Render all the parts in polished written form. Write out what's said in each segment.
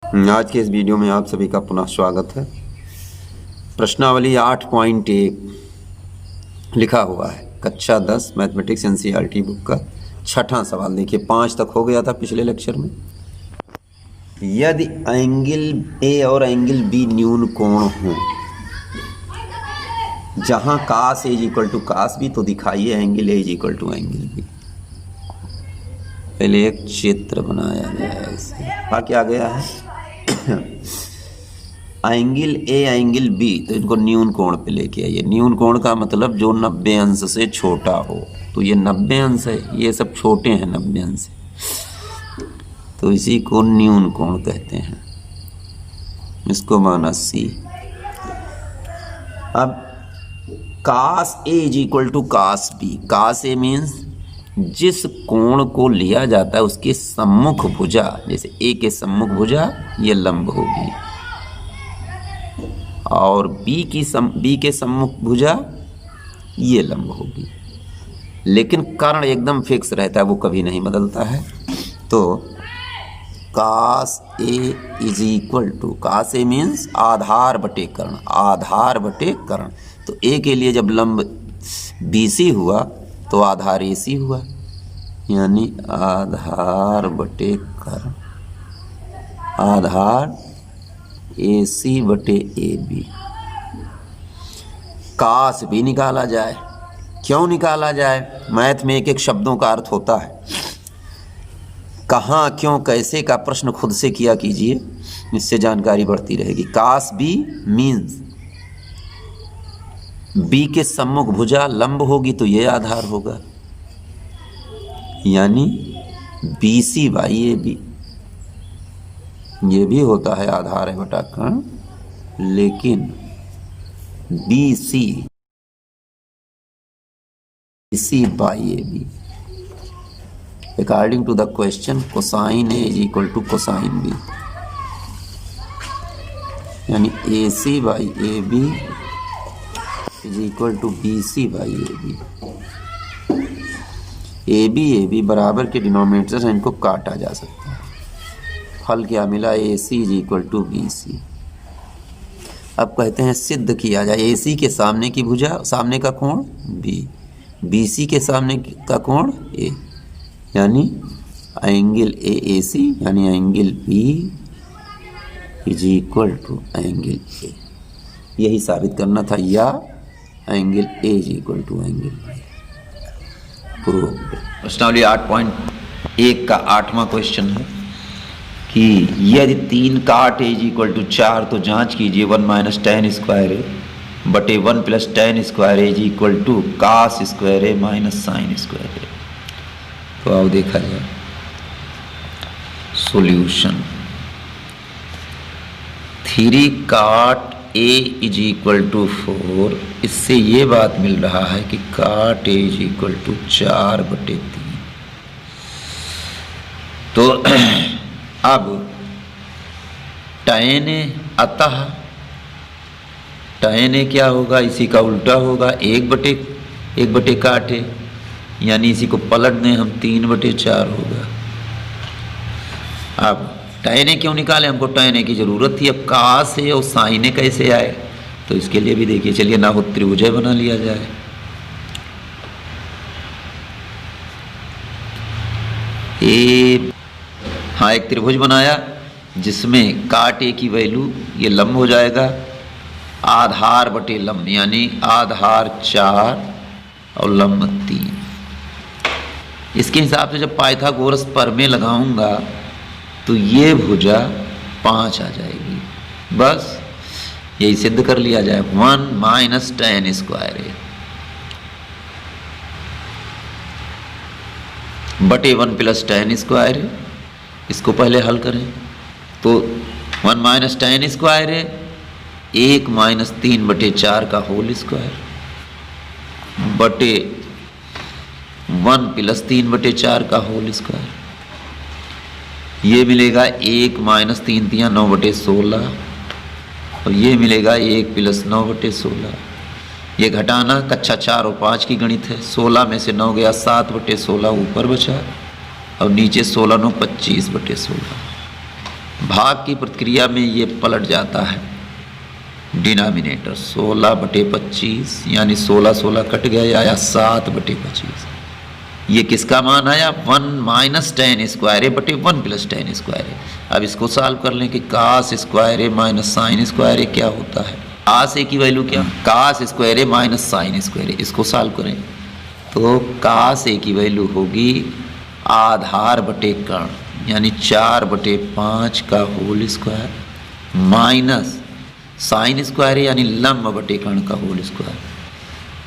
आज के इस वीडियो में आप सभी का पुनः स्वागत है। प्रश्नावली 8.1 लिखा हुआ है, कक्षा 10 मैथमेटिक्स एनसीईआरटी बुक का छठा सवाल। देखिए 5 तक हो गया था पिछले लेक्चर में। यदि एंगल ए और एंगल बी न्यून कोण हों, जहां cos A equal to cos B, तो दिखाइए angle A equal to angle B. पहले एक चित्र बनाया गया है, इसे क्या गया है एंगल ए एंगल बी, तो इनको न्यून कोण पे लेके आइए। न्यून कोण का मतलब जो 90 अंश से छोटा हो, तो ये 90 अंश है, ये सब छोटे हैं 90 अंश से, तो इसी को न्यून कोण कहते हैं। इसको माना सी। अब cos A is equal to cos B. Cos A means जिस कोण को लिया जाता है उसके सम्मुख भुजा, जैसे ए के सम्मुख भुजा ये लंब होगी, और बी के सम्मुख भुजा ये लंब होगी। लेकिन कर्ण एकदम फिक्स रहता है, वो कभी नहीं बदलता है। तो cos A is equal to, cos A means आधार बटे कर्ण, आधार बटे कर्ण। तो ए के लिए जब लंब BC हुआ तो आधार AC हुआ, यानी आधार बटे कर्ण, आधार AC बटे AB। कास भी निकाला जाए। क्यों निकाला जाए? मैथ में एक एक शब्दों का अर्थ होता है। कहाँ, क्यों, कैसे का प्रश्न खुद से किया कीजिए, इससे जानकारी बढ़ती रहेगी। कास बी मीन्स बी के सम्मुख भुजा लंब होगी तो ये आधार होगा, यानी BC बाई AB। ये भी होता है आधार है बटा कर्ण, लेकिन BC by AB। According to the question cosine A is equal to cosine B, यानी AC by AB is equal to BC by AB। AB बराबर के डिनोमिनेटर हैं, इनको काटा जा सकता है। फल क्या मिला? AC is equal to BC। अब कहते हैं सिद्ध किया जाए। AC के सामने की भुजा, सामने का कोण B, BC के सामने का कोण A, यानी एंगल AAC, यानी angle B is equal to angle A। यही साबित करना था, या angle A is equal to angle B। प्रश्नावली 8.1 का 8वां क्वेश्चन है कि यदि 3 काट ए इज इक्वल टू 4, तो जांच कीजिए 1 माइनस tan स्क्वायर ए बटे 1 plus tan square A is equal to cos square A minus sine square A. तो आओ देखा जाए सॉल्यूशन। 3 काट ए इज इक्वल टू 4, इससे ये बात मिल रहा है कि काट ए इज इक्वल टू 4 बटे 3। तो अब tan ए, अतः tan ए क्या होगा? इसी का उल्टा होगा, 1 बटे काट ए, यानी इसी को पलट दें हम, 3 बटे 4 होगा। अब tan ए क्यों निकाले? हमको tan ए की जरूरत थी। अब कास ए और साइन ए कैसे आए? तो इसके लिए भी देखिए, चलिए ना हो त्रिभुज बना लिया जाए। हाँ, एक त्रिभुज बनाया जिसमें काट ए की वैल्यू ये लंब हो जाएगा, आधार बटे लंब, यानी आधार 4 और लंब 3। इसके हिसाब से जब पाइथागोरस प्रमेय लगाऊंगा तो ये भुजा 5 आ जाएगी। बस यही सिद्ध कर लिया जाए। 1 माइनस tan स्क्वायर ए बटे 1 प्लस tan स्क्वायर ए, इसको पहले हल करें तो 1 माइनस tan स्क्वायर ए 1 माइनस 3 बटे 4 का होल स्क्वायर बटे 1 प्लस 3 बटे 4 का होल स्क्वायर। ये मिलेगा 1 माइनस 3 3 9 बटे 16, और ये मिलेगा 1 प्लस 9 बटे 16। ये घटाना कक्षा 4 और 5 की गणित है। 16 में से 9 गया, 7 बटे 16 ऊपर बचा, और नीचे 16 9 25 बटे 16। भाग की प्रक्रिया में ये पलट जाता है डिनोमिनेटर 16/25, यानी 16 कट गया, आया 7/25। ये किसका मान आया 1 माइनस tan स्क्वायर ए बटे 1 प्लस tan स्क्वायर ए। अब इसको सॉल्व कर लें कि cos square A minus sine square ए क्या होता है। cos ए की वैल्यू क्या, cos square A minus sine square ए। इसको सॉल्व करें तो cos ए की वैल्यू होगी आधार बटे कर्ण यानी 4/5 का whole square minus sine square A यानी लंब बटे कर्ण का होल स्क्वायर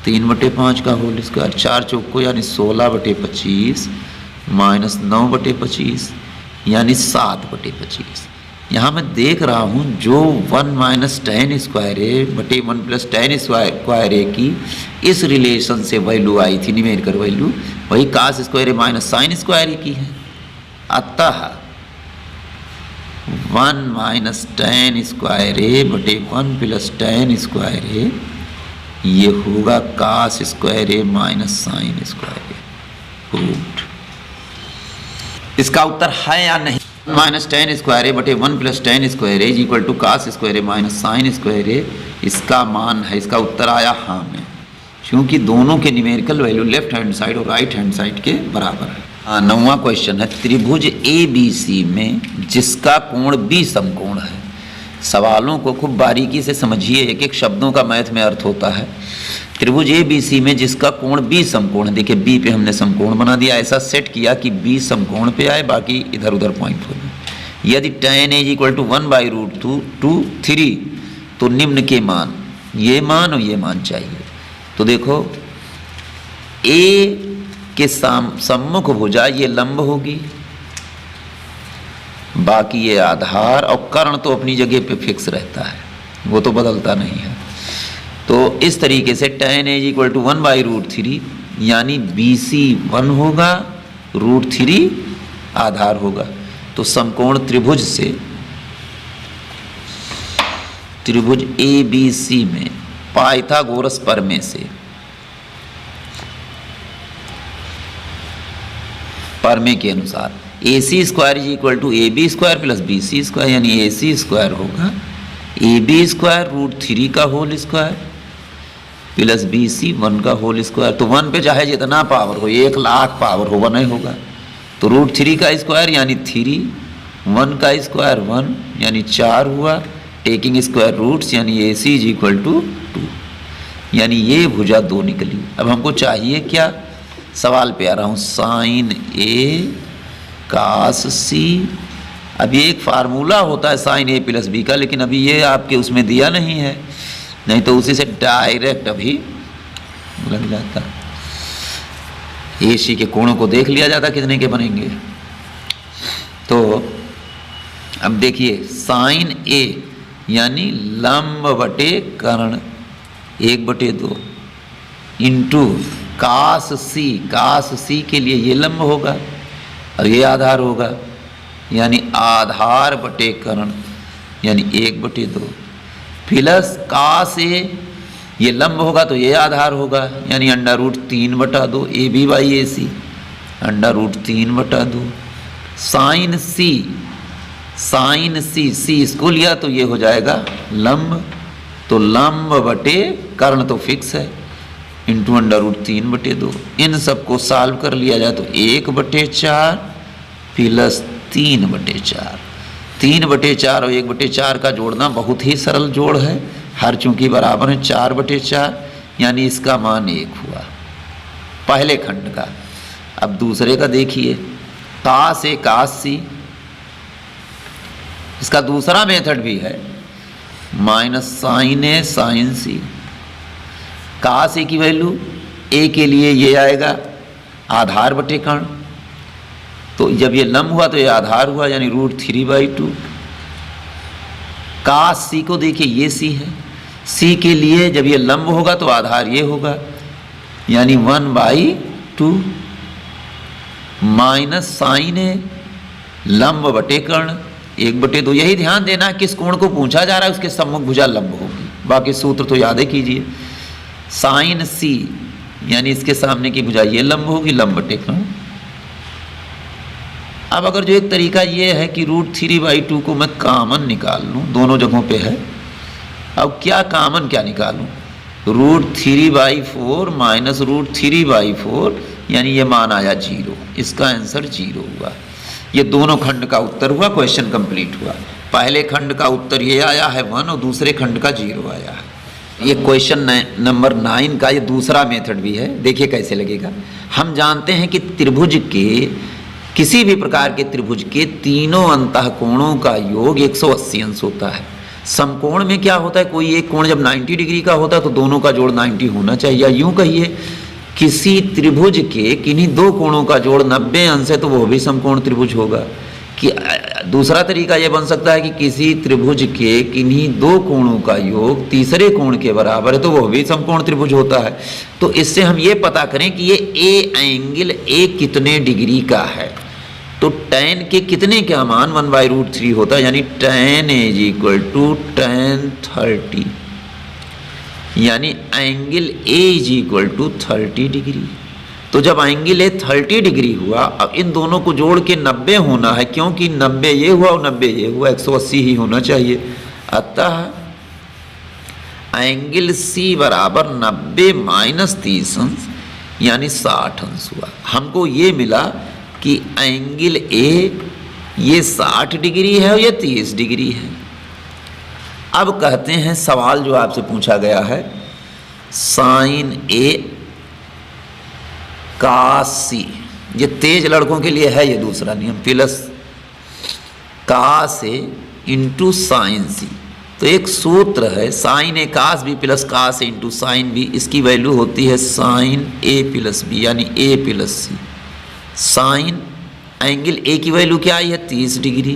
3/5 का होल स्क्वायर 4 चौको यानी 16/25 माइनस 9/25 यानी 7/25। यहाँ मैं देख रहा हूँ जो 1 माइनस tan स्क्वायर ए बटे 1 प्लस tan स्क्वायर ए की इस रिलेशन से वैल्यू आई थी न्यूमेरिकल वैल्यू, वही cos square A minus sine square ए की है। अतः 1 माइनस tan स्क्वायर ए बटे 1 प्लस tan स्क्वायर ए ये होगा cos square A minus sine square A. Proved. इसका उत्तर है या नहीं। माइनस tan स्क्वायर ए बटे 1 plus tan square A is equal to cos square A minus sine square A, इसका मान है, इसका उत्तर आया हाँ में, क्योंकि दोनों के numerical value left hand side और राइट हैंड साइड के बराबर है। 9वां क्वेश्चन है त्रिभुज ABC में जिसका कोण B समकोण है। सवालों को खूब बारीकी से समझिए, एक एक शब्दों का मैथ में अर्थ होता है। त्रिभुज ABC में जिसका कोण B समकोण है, देखिए B पे हमने समकोण बना दिया, ऐसा सेट किया कि B समकोण पे आए, बाकी इधर उधर पॉइंट हो जाए। यदि tan A इक्वल टू 1/√2 तो निम्न के मान, ये मान और ये मान चाहिए। तो देखो A के सम्मुख भुजा ये लंब होगी, बाकी ये आधार, और कर्ण तो अपनी जगह पे फिक्स रहता है, वो तो बदलता नहीं है। तो इस तरीके से tan A इक्वल टू 1/√3 यानी BC 1 होगा, √3 आधार होगा। तो समकोण त्रिभुज से, त्रिभुज ABC में पाइथागोरस प्रमेय से, प्रमेय के अनुसार AC square is equal to AB square plus BC square, यानी AC स्क्वायर होगा AB स्क्वायर √3 का होल स्क्वायर प्लस BC 1 का होल स्क्वायर। तो 1 पे चाहे जितना पावर हो, 1,00,000 पावर हो, 1 होगा। तो √3 का स्क्वायर यानी 3, 1 का स्क्वायर 1 यानी 4 हुआ, टेकिंग स्क्वायर रूट्स यानी AC इज इक्वल टू 2, यानी ये भुजा 2 निकली। अब हमको चाहिए क्या, सवाल पे आ रहा हूँ, साइन A cos C। अब ये एक फार्मूला होता है साइन A प्लस B का, लेकिन अभी ये आपके उसमें दिया नहीं है, नहीं तो उसी से डायरेक्ट अभी लग जाता। AC के कोणों को देख लिया जाता कितने के बनेंगे। तो अब देखिए साइन A यानी लंब बटे कर्ण 1/2 इंटू cos C के लिए ये लंब होगा और ये आधार होगा, यानी आधार बटे कर्ण यानी 1/2 प्लस cos A ये लंब होगा तो ये आधार होगा, यानी √3/2 AB/AC √3/2 साइन C इसको लिया तो ये हो जाएगा लंब, तो लंब बटे कर्ण तो फिक्स है इंटू √3/2। इन सबको सॉल्व कर लिया जाए तो 1/4 प्लस 3/4, 3/4 और 1/4 का जोड़ना बहुत ही सरल जोड़ है, हर चूंकि बराबर है 4/4, यानी इसका मान 1 हुआ पहले खंड का। अब दूसरे का देखिए, cos A cos C, इसका दूसरा मेथड भी है, minus sine A sine C। cos A की वैल्यू A के लिए ये आएगा आधार बटे कर्ण, तो जब ये लंब हुआ तो ये आधार हुआ यानी √3/2। cos C को देखिए ये C है, C के लिए जब ये लंब होगा तो आधार ये होगा यानी 1/2 माइनस साइन A लंब बटे कर्ण 1/2। यही ध्यान देना किस कोण को पूछा जा रहा है उसके सम्मुख भुजा लंब होगी, बाकी सूत्र तो याद ही कीजिए। साइन C यानी इसके सामने की भुजा ये लंब होगी, लंब बटे कर्ण, अब अगर जो एक तरीका ये है कि √3/2 को मैं कॉमन निकाल लूँ, दोनों जगहों पे है। अब क्या कॉमन क्या निकालूँ? √3/4 माइनस √3/4, यानी ये मान आया 0। इसका आंसर 0 हुआ। ये दोनों खंड का उत्तर हुआ, क्वेश्चन कंप्लीट हुआ। पहले खंड का उत्तर ये आया है 1 और दूसरे खंड का 0 आया है। ये क्वेश्चन नंबर 9 का ये दूसरा मेथड भी है, देखिए कैसे लगेगा। हम जानते हैं कि त्रिभुज के, किसी भी प्रकार के त्रिभुज के तीनों अंतःकोणों का योग 180 अंश होता है। समकोण में क्या होता है, कोई एक कोण जब 90 डिग्री का होता है तो दोनों का जोड़ 90 होना चाहिए। या यूं कहिए, किसी त्रिभुज के किन्हीं दो कोणों का जोड़ 90 अंश है तो वह भी समकोण त्रिभुज होगा। कि दूसरा तरीका यह बन सकता है कि किसी त्रिभुज के किन्हीं दो कोणों का योग तीसरे कोण के बराबर है तो वह भी समकोण त्रिभुज होता है। तो इससे हम ये पता करें कि ये एंगल ए कितने डिग्री का है। तो tan के कितने क्या मान 1/√3 होता है, यानी tan = tan 30, यानी एंगल A = 30 डिग्री। तो जब एंगल ए 30 डिग्री हुआ, अब इन दोनों को जोड़ के 90 होना है, क्योंकि 90 ये हुआ और 90 ये हुआ, 180 ही होना चाहिए। अतः एंगल C बराबर 90 माइनस 30 अंश, यानी 60 अंश हुआ। हमको ये मिला कि एंगल ए ये 60 डिग्री है और ये 30 डिग्री है। अब कहते हैं सवाल जो आपसे पूछा गया है, साइन ए cos C, ये तेज लड़कों के लिए है ये दूसरा नियम, plus cos A into sine C। तो एक सूत्र है sine A cos B plus cos A into sine B, इसकी वैल्यू होती है साइन A प्लस B, यानी A plus C। Sine angle A की वैल्यू क्या आई है 30 डिग्री,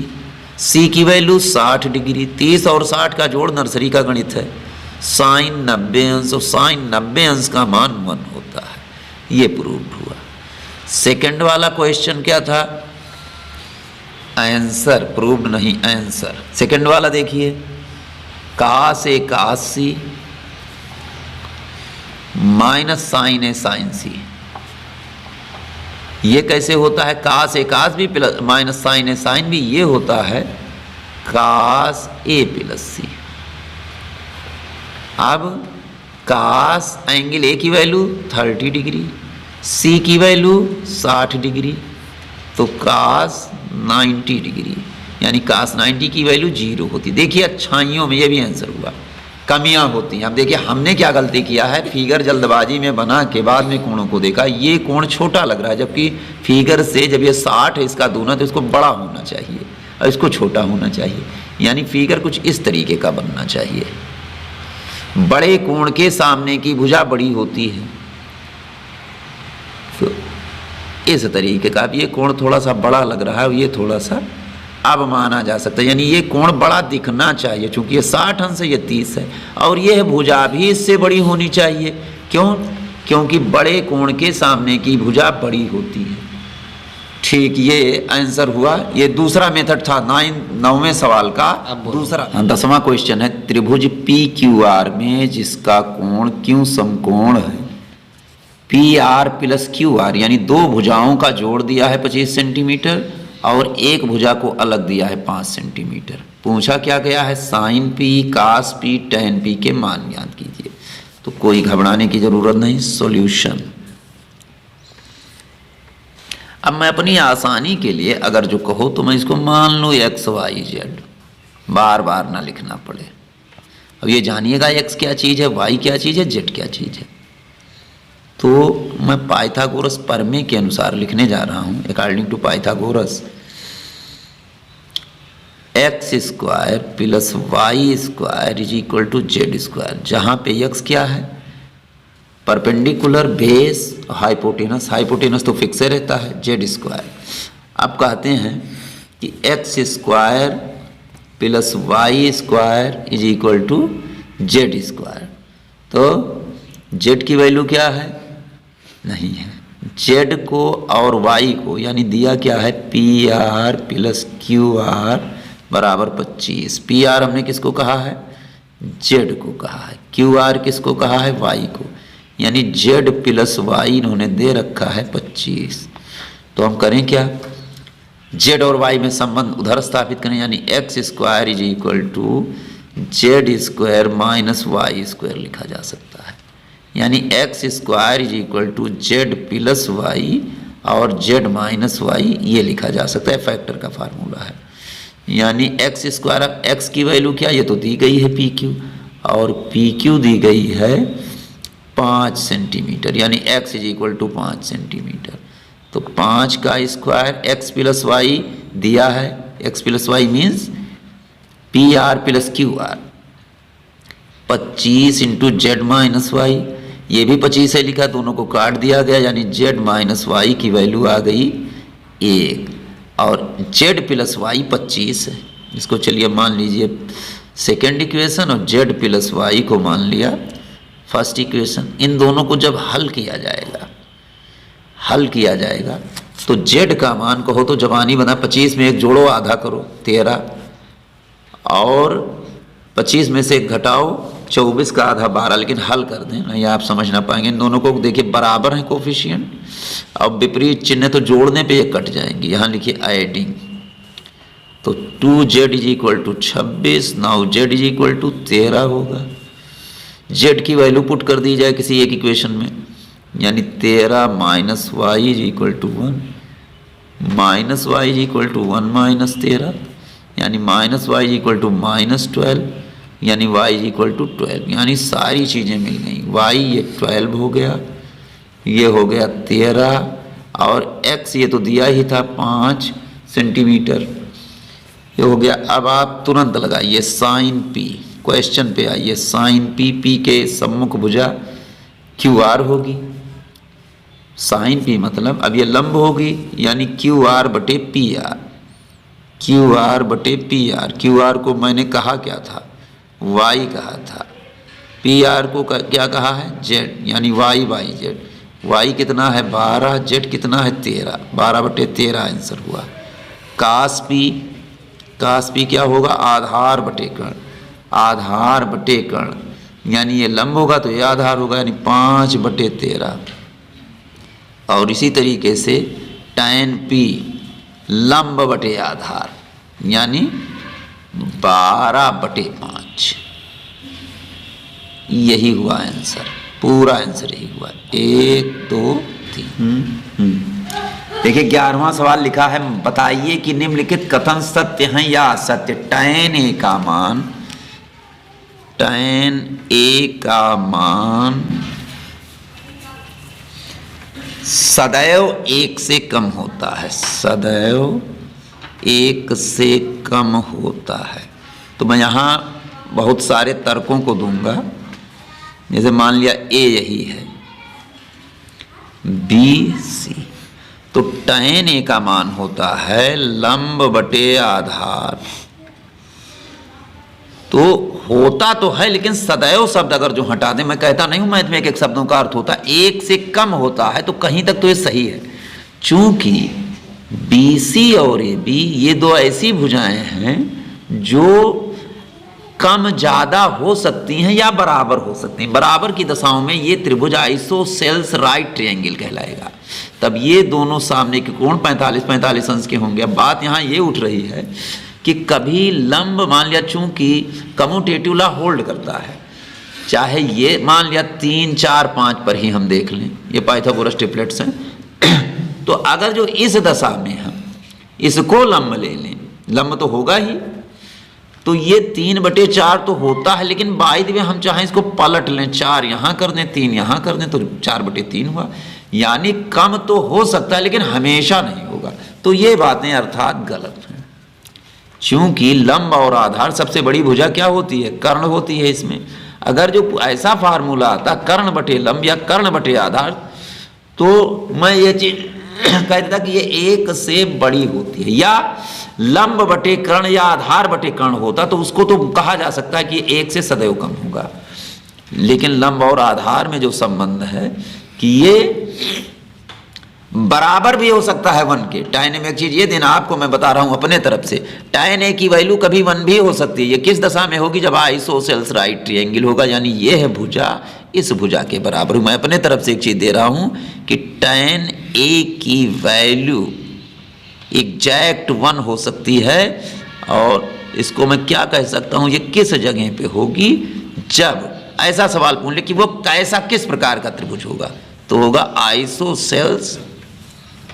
C की वैल्यू 60 डिग्री, 30 और 60 का जोड़ नर्सरी का गणित है, साइन 90 अंश, और साइन 90 अंश का मान 1 होता है। ये प्रूव्ड हुआ। सेकंड वाला क्वेश्चन क्या था, आंसर प्रूव्ड नहीं, आंसर। सेकंड वाला देखिए, cos A cos C minus sine A sine C, ये कैसे होता है? cos A cos B plus minus sine A sine B, ये होता है cos A प्लस C। अब cos एंगल ए की वैल्यू 30 डिग्री, C की वैल्यू 60 डिग्री, तो cos 90 डिग्री, यानी cos 90 की वैल्यू 0 होती। देखिए अच्छाइयों में ये भी आंसर हुआ, कमियां होती हैं। अब देखिए हमने क्या गलती किया है, फिगर जल्दबाजी में बना के बाद में कोणों को देखा, ये कोण छोटा लग रहा है, जबकि फिगर से जब ये 60 है इसका दूना तो इसको बड़ा होना चाहिए और इसको छोटा होना चाहिए, यानी फिगर कुछ इस तरीके का बनना चाहिए। बड़े कोण के सामने की भुजा बड़ी होती है, तो इस तरीके का। अब ये कोण थोड़ा सा बड़ा लग रहा है और ये थोड़ा सा अब माना जा सकता है, यानी ये कोण बड़ा दिखना चाहिए, चूंकि ये 60 अंश है, ये 30 है, और ये भुजा भी इससे बड़ी होनी चाहिए। क्यों? क्योंकि बड़े कोण के सामने की भुजा बड़ी होती है। ठीक, ये आंसर हुआ। ये दूसरा मेथड था 9वें सवाल का दूसरा। 10वां क्वेश्चन है, त्रिभुज PQR में जिसका कोण Q समकोण है, PR प्लस QR, यानी दो भुजाओं का जोड़ दिया है 25 सेंटीमीटर और एक भुजा को अलग दिया है 5 सेंटीमीटर। पूछा क्या गया है, sign P cos P tan P के मान ज्ञात कीजिए। तो कोई घबराने की जरूरत नहीं, सॉल्यूशन। अब मैं अपनी आसानी के लिए अगर जो कहो तो मैं इसको मान लूँ x y z, बार बार ना लिखना पड़े। अब ये जानिएगा x क्या चीज़ है, y क्या चीज़ है, z क्या चीज़ है। तो मैं पाइथागोरस प्रमेय के अनुसार लिखने जा रहा हूँ। According to Pythagoras, x² plus y² is equal to z², जहाँ पे x क्या है, परपेंडिकुलर बेस, हाइपोटेनस, हाइपोटेनस तो फिक्स रहता है, z²। अब कहते हैं कि x² plus y² is equal to z²। तो z की वैल्यू क्या है, नहीं है। z को और y को, यानी दिया क्या है, PR प्लस QR बराबर 25। PR हमने किसको कहा है, z को कहा है, QR किसको कहा है, y को, यानी z प्लस y इन्होंने दे रखा है 25। तो हम करें क्या, जेड और वाई में संबंध उधर स्थापित करें, यानी x square is equal to z square minus y square लिखा जा सकता है। यानी x square is equal to z plus y और जेड माइनस वाई ये लिखा जा सकता है, फैक्टर का फार्मूला है। यानी एक्स स्क्वायर, अब एक्स की वैल्यू क्या, ये तो दी गई है पी क्यू, और पी क्यू दी गई है 5 सेंटीमीटर, यानी x is equal to 5 centimetre. तो 5 का स्क्वायर एक्स प्लस वाई दिया है, x plus y means P R plus Q R, 25 into z minus y, ये भी 25 है लिखा, दोनों को काट दिया गया, यानी जेड माइनस वाई की वैल्यू आ गई 1 और जेड प्लस वाई 25 है। इसको चलिए मान लीजिए सेकेंड इक्वेशन और जेड प्लस वाई को मान लिया फर्स्ट इक्वेशन। इन दोनों को जब हल किया जाएगा तो जेड का मान कहो तो जबानी बना 25 में एक जोड़ो आधा करो 13 और 25 में से एक घटाओ 24 का आधा 12, लेकिन हल कर दें नहीं आप समझ ना पाएंगे। इन दोनों को देखिए बराबर है कोफिशिएंट, अब विपरीत चिन्ह तो जोड़ने पे ये कट जाएंगे। यहाँ लिखिए एडिंग, तो 2z is equal to 26, now z is equal to 13 होगा। z की वैल्यू पुट कर दी जाए किसी एक इक्वेशन में, यानी 13 minus y is equal to 1, minus y is equal to 1 minus 13, यानी minus y is equal to minus 12, यानी y इज इक्वल टू 12, यानी सारी चीज़ें मिल गई। y ये 12 हो गया, ये हो गया 13 और x ये तो दिया ही था 5 सेंटीमीटर, ये हो गया। अब आप तुरंत लगाइए साइन p, क्वेश्चन पे आइए, साइन p, p के सम्मुख भुजा QR होगी, साइन p मतलब अब ये लंब होगी, यानी QR बटे PR, QR बटे PR। QR को मैंने कहा क्या था, y कहा था, PR को क्या कहा है, z, यानी y बाई z। y कितना है 12, z कितना है 13, 12 बटे 13 आंसर हुआ। कास p क्या होगा, आधार बटे कर्ण, आधार बटे कर्ण, यानी ये लंब होगा तो ये आधार होगा, यानी 5 बटे 13। और इसी तरीके से tan p लंब बटे आधार, यानी 12 बटे 5, यही हुआ आंसर, पूरा आंसर यही हुआ। 1 2 3। देखिए 11वां सवाल लिखा है, बताइए कि निम्नलिखित कथन सत्य हैं या असत्य। tan a का मान सदैव 1 से कम होता है, सदैव 1 से कम होता है। तो मैं यहाँ बहुत सारे तर्कों को दूंगा, जैसे मान लिया A यही है, B C, तो tan A का मान होता है लंब बटे आधार। तो होता तो है, लेकिन सदैव शब्द अगर जो हटा दें, मैं कहता नहीं हूं मैथ में एक शब्दों का अर्थ होता है 1 से कम होता है, तो कहीं तक तो ये सही है। चूंकि BC और AB ये दो ऐसी भुजाएं हैं जो कम ज्यादा हो सकती हैं या बराबर हो सकती हैं। बराबर की दशाओं में ये त्रिभुज आइसोसेल्स राइट ट्रायंगल कहलाएगा। तब ये दोनों सामने के कोण 45-45 अंश के होंगे। अब बात यहाँ ये उठ रही है कि कभी लंब मान लिया, चूंकि कम्यूटेटिव लॉ होल्ड करता है, चाहे ये मान लिया 3 4 5 पर ही हम देख लें, ये पाइथागोरस ट्रिपलेट्स हैं। तो अगर जो इस दशा में हम इसको लंब ले लें, लंब तो होगा ही, तो ये 3/4 तो होता है, लेकिन बाय द वे हम चाहें इसको पलट लें, 4 यहाँ कर दें 3 यहाँ कर दें, तो 4/3 हुआ। यानी कम तो हो सकता है लेकिन हमेशा नहीं होगा। तो ये बातें अर्थात गलत हैं, क्योंकि लंब और आधार सबसे बड़ी भुजा क्या होती है, कर्ण होती है। इसमें अगर जो ऐसा फार्मूला आता कर्ण बटे लंब या कर्ण बटे आधार, तो मैं ये चीज कह देता कि ये 1 से बड़ी होती है, या लंब बटे कर्ण या आधार बटे कर्ण होता तो उसको तो कहा जा सकता है कि 1 से सदैव कम होगा। लेकिन लंब और आधार में जो संबंध है कि ये बराबर भी हो सकता है 1 के। tan में एक चीज ये देना आपको मैं बता रहा हूं अपने तरफ से, tan a की वैल्यू कभी 1 भी हो सकती है। ये किस दशा में होगी, जब आइसोसेल्स राइट ट्रायंगल होगा, यानी ये है भुजा इस भुजा के बराबर। मैं अपने तरफ से एक चीज दे रहा हूं कि tan a की वैल्यू एग्जैक्ट 1 हो सकती है। और इसको मैं क्या कह सकता हूँ, ये किस जगह पे होगी, जब ऐसा सवाल पूछ ले कि वो कैसा किस प्रकार का त्रिभुज होगा, तो होगा आइसोसेल्स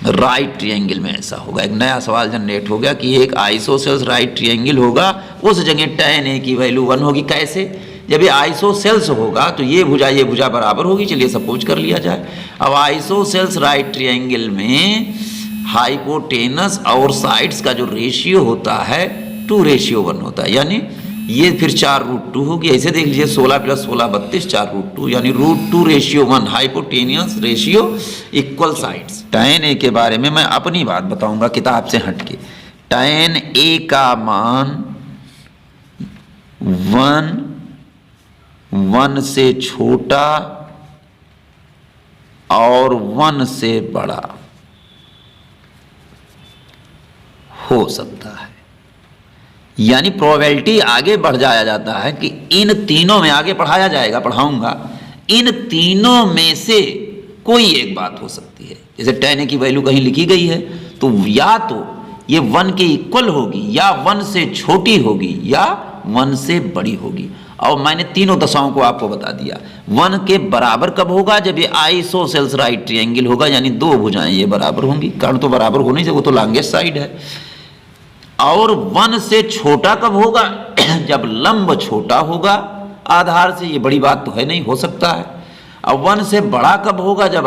राइट ट्रायंगल में ऐसा होगा। एक नया सवाल जनरेट हो गया कि एक आइसोसेल्स राइट ट्रायंगल होगा, उस जगह tan a की वैल्यू 1 होगी। कैसे, जब ये आइसोसेल्स होगा तो ये भुजा बराबर होगी। चलिए सपोज कर लिया जाए। अब आइसोसेल्स राइट ट्रायंगल में हाइपोटेनस और साइड्स का जो रेशियो होता है 2:1 होता है, यानी ये फिर 4√2 होगी। ऐसे देख लीजिए 16 + 16 32, 4√2 यानी √2:1 hypotenuse ratio equal sides. tan a के बारे में मैं अपनी बात बताऊंगा किताब से हटके। tan a का मान 1 से छोटा और 1 से बड़ा हो सकता है, यानी प्रोबेबिलिटी आगे बढ़ जाया जाता है कि इन तीनों में आगे पढ़ाऊंगा, इन तीनों में से कोई एक बात हो सकती है। जैसे tan a की वैल्यू कहीं लिखी गई है तो या तो ये 1 के इक्वल होगी, या 1 से छोटी होगी, या 1 से बड़ी होगी। और मैंने तीनों दशाओं को आपको बता दिया। 1 के बराबर कब होगा, जब ये आइसोसेल्स राइट ट्रायंगल होगा, यानी दो भुजाएं ये बराबर होंगी। कारण तो बराबर होने से, वो तो लॉन्गेस्ट साइड है। और 1 से छोटा कब होगा, जब लंब छोटा होगा आधार से। ये बड़ी बात तो है नहीं, हो सकता है। अब 1 से बड़ा कब होगा, जब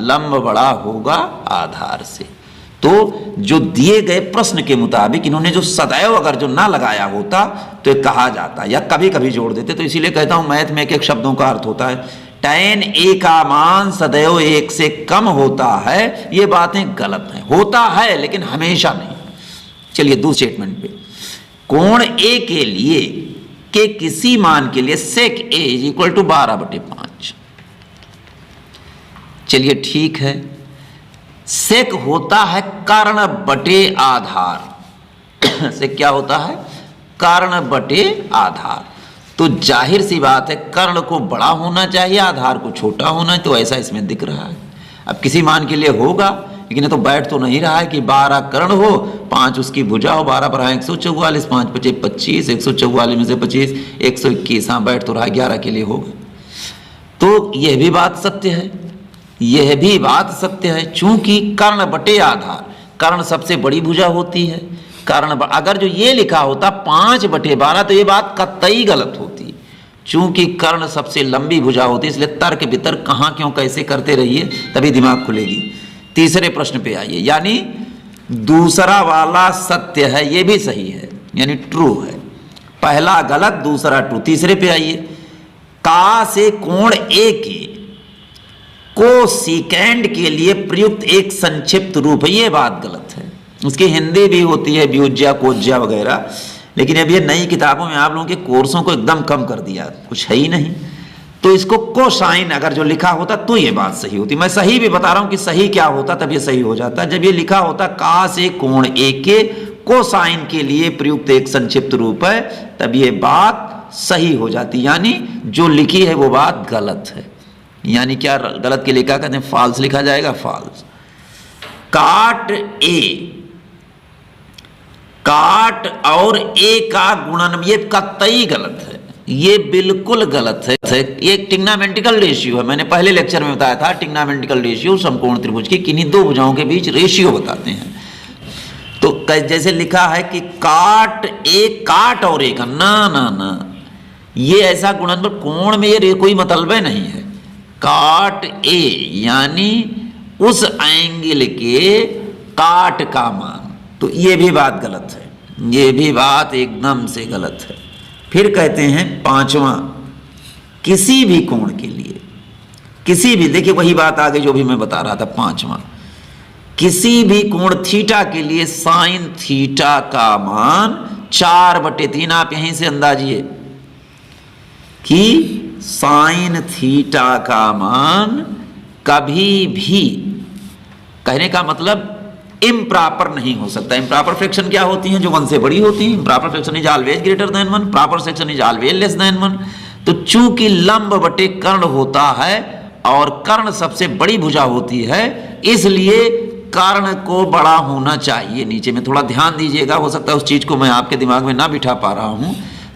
लंब बड़ा होगा आधार से। तो जो दिए गए प्रश्न के मुताबिक इन्होंने जो सदैव अगर जो ना लगाया होता तो कहा जाता, या कभी कभी जोड़ देते। तो इसीलिए कहता हूं मैथ में एक शब्दों का अर्थ होता है। tan a का मान सदैव 1 से कम होता है, ये बातें गलत हैं। होता है लेकिन हमेशा नहीं। चलिए दूसरे स्टेटमेंट पे, कोण a के लिए के किसी मान के लिए sec a = 12/5। चलिए ठीक है, सेक होता है कर्ण बटे आधार। सेक क्या होता है, कर्ण बटे आधार। तो जाहिर सी बात है कर्ण को बड़ा होना चाहिए, आधार को छोटा होना, तो ऐसा इसमें दिख रहा है। अब किसी मान के लिए होगा, लेकिन ये तो बैठ तो नहीं रहा है कि 12 कर्ण हो, 5 उसकी भुजा हो, 12 पर 144, 5 × 5 = 25, 144 में से 25 121। हाँ बैठ तो रहा, 11 के लिए होगा। तो यह भी बात सत्य है, यह भी बात सत्य है। चूंकि कर्ण बटे आधार, कर्ण सबसे बड़ी भुजा होती है। कर्ण अगर जो ये लिखा होता 5/12 तो ये बात कतई गलत होती। चूंकि कर्ण सबसे लंबी भुजा होती है, इसलिए तर्क वितर्क कहाँ क्यों कैसे करते रहिए, तभी दिमाग खुलेगी। तीसरे प्रश्न पे आइए, यानी दूसरा वाला सत्य है, ये भी सही है, यानी ट्रू है। पहला गलत, दूसरा ट्रू। तीसरे पे आइए, का से कोण ए के कोसेकेंड के लिए प्रयुक्त एक संक्षिप्त रूप है, ये बात गलत है। उसकी हिंदी भी होती है व्युज्या, कोज्या वगैरह, लेकिन अब ये नई किताबों में आप लोगों के कोर्सों को एकदम कम कर दिया, कुछ है ही नहीं। तो इसको कोसाइन अगर जो लिखा होता तो ये बात सही होती। मैं सही भी बता रहा हूं कि सही क्या होता, तब ये सही हो जाता। जब ये लिखा होता का से कोण ए के कोसाइन के लिए प्रयुक्त एक संक्षिप्त रूप है, तब ये बात सही हो जाती। यानी जो लिखी है वो बात गलत है। यानी क्या गलत के लिए क्या कहते हैं, फॉल्स लिखा जाएगा, फॉल्स। काट ए, काट और ए का गुणन, ये कतई गलत है, ये बिल्कुल गलत है। ये ट्रिग्नोमेट्रिकल रेशियो है, मैंने पहले लेक्चर में बताया था। ट्रिग्नोमेट्रिकल रेशियो समकोण त्रिभुज की किन्हीं दो भुजाओं के बीच रेशियो बताते हैं। तो जैसे लिखा है कि काट ए, काट और ए का, ना ना ना, ये ऐसा गुणन पर कोण में ये कोई मतलब नहीं है। काट ए यानी उस एंगल के काट का मान, तो ये भी बात गलत है, ये भी बात एकदम से गलत है। फिर कहते हैं पांचवा, किसी भी कोण के लिए, किसी भी, देखिए वही बात आ गई जो भी मैं बता रहा था। पांचवा, किसी भी कोण थीटा के लिए साइन थीटा का मान 4/3। आप यहीं से अंदाजिए कि साइन थीटा का मान कभी भी, कहने का मतलब इम्प्रॉपर नहीं हो सकता। इम्प्रॉपर फ्रैक्शन क्या होती हैं, जो 1 से बड़ी होती हैं। Improper fraction is always greater than 1, proper fraction is always less than 1। तो चूंकि लंब बटे कर्ण होता है और कर्ण सबसे बड़ी भुजा होती है, इसलिए कर्ण को बड़ा होना चाहिए। नीचे में थोड़ा ध्यान दीजिएगा, हो सकता है उस चीज को मैं आपके दिमाग में ना बिठा पा रहा हूं।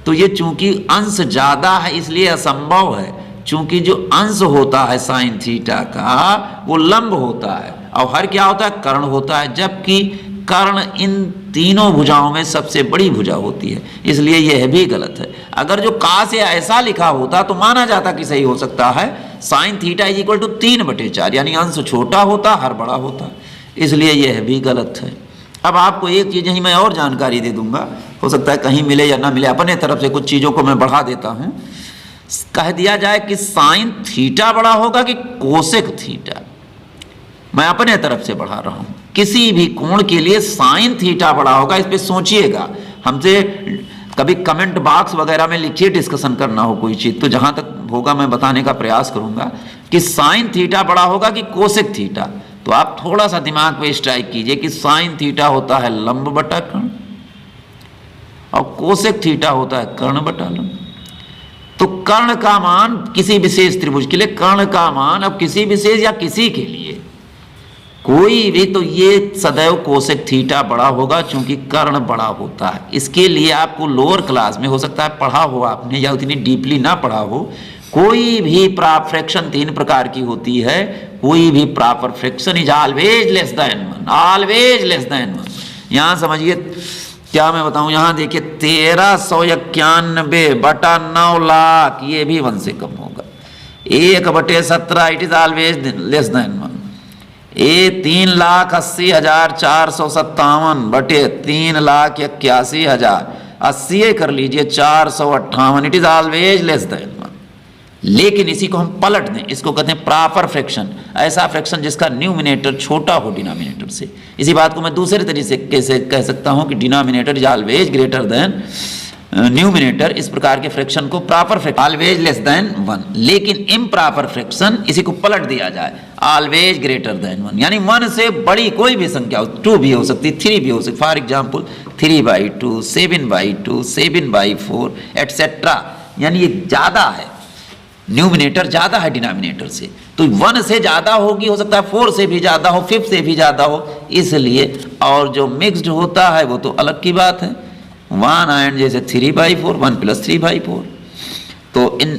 तो ये चूंकि अंश ज्यादा है इसलिए असंभव है, चूंकि जो अंश होता है साइन थीटा का वो लंब होता है और हर क्या होता है, कर्ण होता है, जबकि कर्ण इन तीनों भुजाओं में सबसे बड़ी भुजा होती है, इसलिए यह भी गलत है। अगर जो का से ऐसा लिखा होता तो माना जाता कि सही हो सकता है, sine theta is equal to 3/4, यानी अंश छोटा होता हर बड़ा होता, इसलिए यह भी गलत है। अब आपको एक चीज यही मैं और जानकारी दे दूंगा, हो सकता है कहीं मिले या ना मिले, अपने तरफ से कुछ चीजों को मैं बढ़ा देता हूं। कह दिया जाए कि साइन थीटा बड़ा होगा कि कोसेक थीटा, मैं अपने तरफ से बढ़ा रहा हूं, किसी भी कोण के लिए साइन थीटा बड़ा होगा, इस पे सोचिएगा। हमसे कभी कमेंट बॉक्स वगैरह में लिखिए, डिस्कशन करना हो कोई चीज तो जहां तक होगा मैं बताने का प्रयास करूंगा कि साइन थीटा बड़ा होगा कि कोसेक थीटा। तो आप थोड़ा सा दिमाग पे स्ट्राइक कीजिए कि साइन थीटा होता है लंब बटा कर्ण और कोसेक थीटा होता है कर्ण बटा लंब। तो कर्ण का मान किसी विशेष त्रिभुज के लिए, कर्ण का मान अब किसी विशेष या किसी के लिए कोई भी, तो ये सदैव कोसेक थीटा बड़ा होगा चूंकि कर्ण बड़ा होता है। इसके लिए आपको लोअर क्लास में हो सकता है पढ़ा हो आपने या उतनी डीपली ना पढ़ा हो, कोई भी प्रॉपर फ्रैक्शन 3 प्रकार की होती है, कोई भी proper fraction is always less than 1, always less than 1। यहां समझिए क्या मैं बताऊं, यहां देखिए 1391 बटा 9 लाख, ये भी 1 से कम होगा। 1/17 it is always less than 1। ये 3,80,457 बटे 3,81,000, 80 कर लीजिए 458, it is always less than 1। लेकिन इसी को हम पलट दें, इसको कहते हैं प्रॉपर फ्रैक्शन, ऐसा फ्रैक्शन जिसका न्यूमिनेटर छोटा हो डिनोमिनेटर से। इसी बात को मैं दूसरे तरीके से कैसे कह सकता हूं कि denominator is always greater than numerator. इस प्रकार के फ्रैक्शन को proper fraction, always less than 1। लेकिन इम्प्रॉपर फ्रैक्शन, इसी को पलट दिया जाए, ऑलवेज ग्रेटर देन 1, यानी 1 से बड़ी कोई भी संख्या हो, 2 भी हो सकती, 3 भी हो सकती, फॉर एग्जाम्पल 3/2, 7/2, 7/4 एटसेट्रा, यानी ये ज्यादा है, न्यूमिनेटर ज्यादा है डिनोमिनेटर से, तो 1 से ज्यादा होगी, हो सकता है 4 से भी ज्यादा हो, 5 से भी ज्यादा हो, इसलिए। और जो मिक्स्ड होता है वो तो अलग की बात है, 1 एंड जैसे 3/4, 1 + 3/4। तो इन